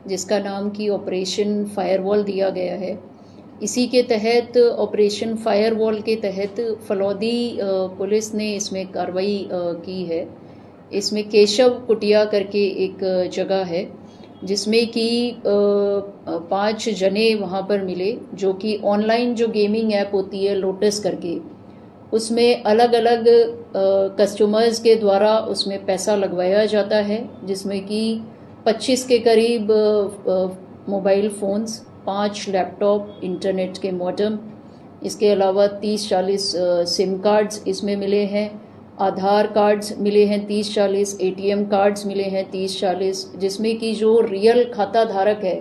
जिसका नाम की ऑपरेशन फायरवॉल दिया गया है। इसी के तहत ऑपरेशन फायरवॉल के तहत फलौदी पुलिस ने इसमें कार्रवाई की है। इसमें केशव कुटिया करके एक जगह है जिसमें कि 5 जने वहाँ पर मिले, जो कि ऑनलाइन जो गेमिंग ऐप होती है लोटस करके, उसमें अलग अलग कस्टमर्स के द्वारा उसमें पैसा लगवाया जाता है, जिसमें कि 25 के करीब मोबाइल फ़ोन्स, 5 लैपटॉप, इंटरनेट के मॉडेम, इसके अलावा 30-40 सिम कार्ड्स इसमें मिले हैं, आधार कार्ड्स मिले हैं 30-40, एटीएम कार्ड्स मिले हैं 30-40, जिसमें कि जो रियल खाता धारक है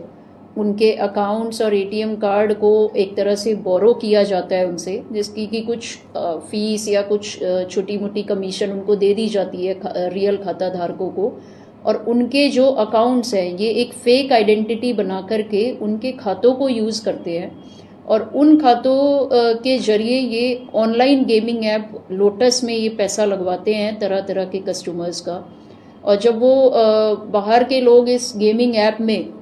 उनके अकाउंट्स और एटीएम कार्ड को एक तरह से बोरो किया जाता है उनसे, जिसकी कि कुछ फीस या कुछ छोटी मोटी कमीशन उनको दे दी जाती है रियल खाता धारकों को। और उनके जो अकाउंट्स हैं ये एक फेक आइडेंटिटी बना करके उनके खातों को यूज़ करते हैं और उन खातों के जरिए ये ऑनलाइन गेमिंग ऐप लोटस में ये पैसा लगवाते हैं तरह तरह के कस्टमर्स का। और जब वो बाहर के लोग इस गेमिंग ऐप में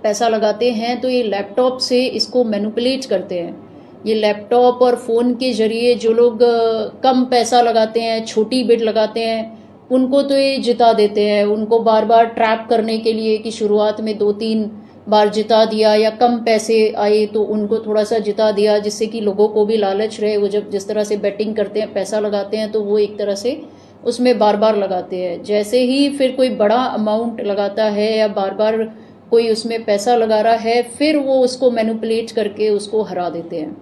पैसा लगाते हैं तो ये लैपटॉप से इसको मैनिपुलेट करते हैं। ये लैपटॉप और फ़ोन के जरिए जो लोग कम पैसा लगाते हैं, छोटी बिड लगाते हैं, उनको तो ये जिता देते हैं। उनको बार बार ट्रैप करने के लिए कि शुरुआत में 2-3 बार जिता दिया या कम पैसे आए तो उनको थोड़ा सा जिता दिया, जिससे कि लोगों को भी लालच रहे। वो जब जिस तरह से बेटिंग करते हैं, पैसा लगाते हैं, तो वो एक तरह से उसमें बार बार लगाते हैं। जैसे ही फिर कोई बड़ा अमाउंट लगाता है या बार बार कोई उसमें पैसा लगा रहा है, फिर वो उसको मैनिपुलेट करके उसको हरा देते हैं।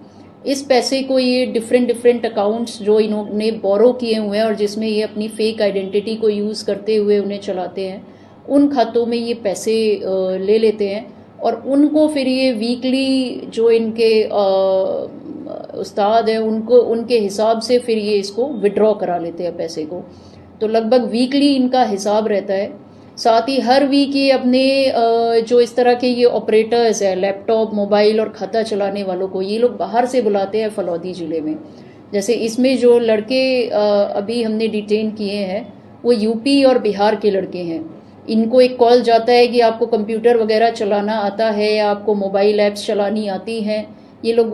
इस पैसे को ये डिफरेंट अकाउंट्स जो इन्होंने बोरो किए हुए हैं और जिसमें ये अपनी फेक आइडेंटिटी को यूज़ करते हुए उन्हें चलाते हैं, उन खातों में ये पैसे ले लेते हैं और उनको फिर ये वीकली जो इनके उस्ताद हैं उनको उनके हिसाब से फिर ये इसको विड्रॉ करा लेते हैं पैसे को। तो लगभग वीकली इनका हिसाब रहता है। साथ ही हर वीक ये अपने जो इस तरह के ये ऑपरेटर्स हैं, लैपटॉप, मोबाइल और खाता चलाने वालों को ये लोग बाहर से बुलाते हैं फलौदी ज़िले में। जैसे इसमें जो लड़के अभी हमने डिटेन किए हैं वो यूपी और बिहार के लड़के हैं। इनको एक कॉल जाता है कि आपको कंप्यूटर वगैरह चलाना आता है या आपको मोबाइल ऐप्स चलानी आती हैं। ये लोग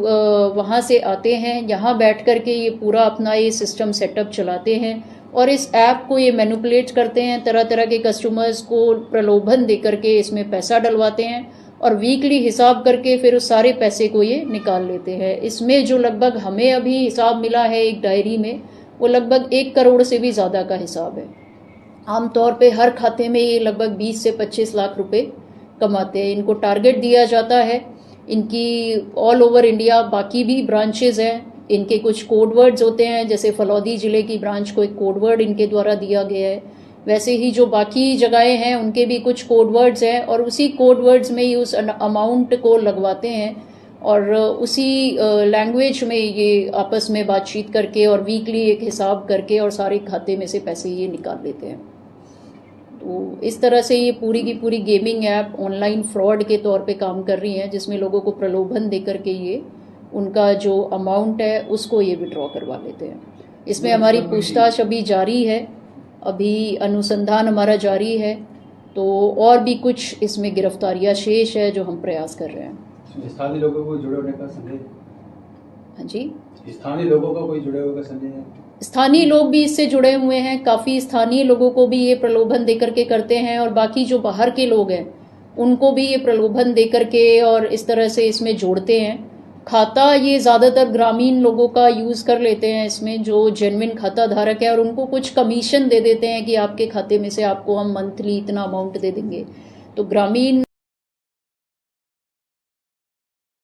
वहाँ से आते हैं, यहाँ बैठ कर के ये पूरा अपना ये सिस्टम सेटअप चलाते हैं और इस ऐप को ये मैनिपुलेट करते हैं, तरह तरह के कस्टमर्स को प्रलोभन दे करके इसमें पैसा डलवाते हैं और वीकली हिसाब करके फिर उस सारे पैसे को ये निकाल लेते हैं। इसमें जो लगभग हमें अभी हिसाब मिला है एक डायरी में, वो लगभग 1 करोड़ से भी ज़्यादा का हिसाब है। आमतौर पे हर खाते में ये लगभग 20 से 25 लाख रुपए कमाते हैं। इनको टारगेट दिया जाता है। इनकी ऑल ओवर इंडिया बाकी भी ब्रांचेज़ हैं। इनके कुछ कोड वर्ड्स होते हैं, जैसे फलौदी ज़िले की ब्रांच को एक कोड वर्ड इनके द्वारा दिया गया है, वैसे ही जो बाकी जगहें हैं उनके भी कुछ कोड वर्ड्स हैं और उसी कोड वर्ड्स में ही उस अमाउंट को लगवाते हैं और उसी लैंग्वेज में ये आपस में बातचीत करके और वीकली एक हिसाब करके और सारे खाते में से पैसे ये निकाल लेते हैं। तो इस तरह से ये पूरी की पूरी गेमिंग ऐप ऑनलाइन फ्रॉड के तौर पे काम कर रही हैं, जिसमें लोगों को प्रलोभन दे करके ये उनका जो अमाउंट है उसको ये विड्रॉ करवा लेते हैं। इसमें हमारी पूछताछ अभी जारी है, अभी अनुसंधान हमारा जारी है, तो और भी कुछ इसमें गिरफ्तारियां शेष है जो हम प्रयास कर रहे हैं। स्थानीय लोगों को जुड़े होने का संदेह? हाँ जी, स्थानीय लोगों का कोई जुड़े हुए का संदेह है? स्थानीय लोग भी इससे जुड़े हुए हैं। काफ़ी स्थानीय लोगों को भी ये प्रलोभन दे करके करते हैं और बाकी जो बाहर के लोग हैं उनको भी ये प्रलोभन दे करके और इस तरह से इसमें जोड़ते हैं। खाता ये ज़्यादातर ग्रामीण लोगों का यूज़ कर लेते हैं इसमें, जो जेन्युइन खाता धारक है, और उनको कुछ कमीशन दे देते हैं कि आपके खाते में से आपको हम मंथली इतना अमाउंट दे देंगे। तो ग्रामीण